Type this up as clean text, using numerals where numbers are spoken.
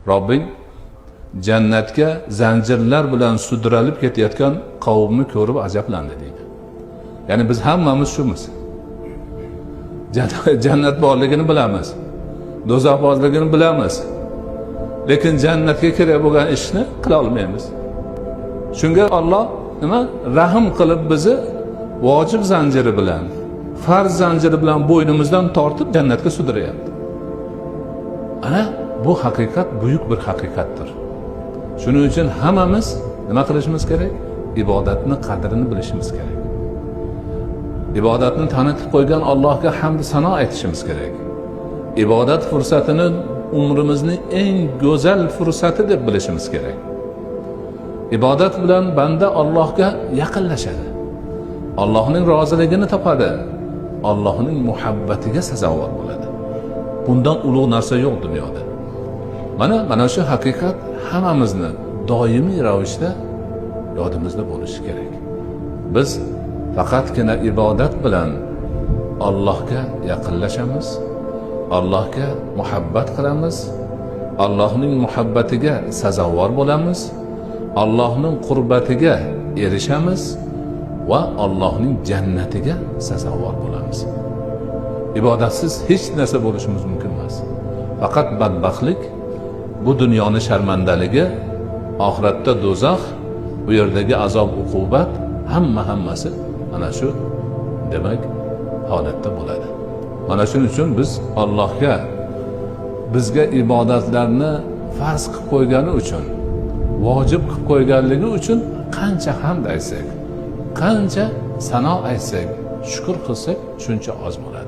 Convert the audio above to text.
Robbing jannatga zanjirlar bilan sudralib ketayotgan qavmni ko'rib ajablandi deydi. Ya'ni biz hammamiz shumiz. Jannat borligini bilamiz. Do'zax borligini bilamiz. Lekin jannatga kerak bo'lgan ishni qila olmaymiz. Shunga Alloh nima rahim qilib bizni vojib zanjiri bilan, farz zanjiri bilan bo'ynimizdan tortib jannatga sudrayapti. Ana bu haqiqat buyuk bir haqiqatdir. Shuning uchun hammamiz nima qilishimiz kerak? Ibodatni qadrini bilishimiz kerak. Ibodatni tanitib qo'ygan Allohga hamd sano aytishimiz kerak. Ibodat fursatini umrimizning eng go'zal fursati deb bilishimiz kerak. Ibodat bilan banda Allohga yaqinlashadi. Allohning roziligini topadi. Allohning muhabbatiga sazovor bo'ladi. Bundan ulug' narsa yo'q dunyoda. Mana shu haqiqat hammamizni doimiy ravishda yodimizda bo'lishi kerak. Biz faqatgina ibodat bilan Allohga yaqinlashamiz, Allohga muhabbat qilamiz, Allohning muhabbatiga sazovor bo'lamiz, Allohning qurbatiga erishamiz va Allohning jannatiga sazovor bo'lamiz. Ibodatsiz hech narsa bo'lishimiz mumkin emas. Faqat badbaxtlik, bu dunyoning sharmandaligi, oxiratda do'zax, bu yerdagi azob uqubat hammasi mana shu demak holatda bo'ladi. Mana shuning uchun biz Allohga bizga ibodatlarni farz qilib qo'ygani uchun, vojib qilib qo'yganligi uchun qancha hamd aytsak, qancha sano aytsak, shukr qilsak shuncha oz bo'ladi.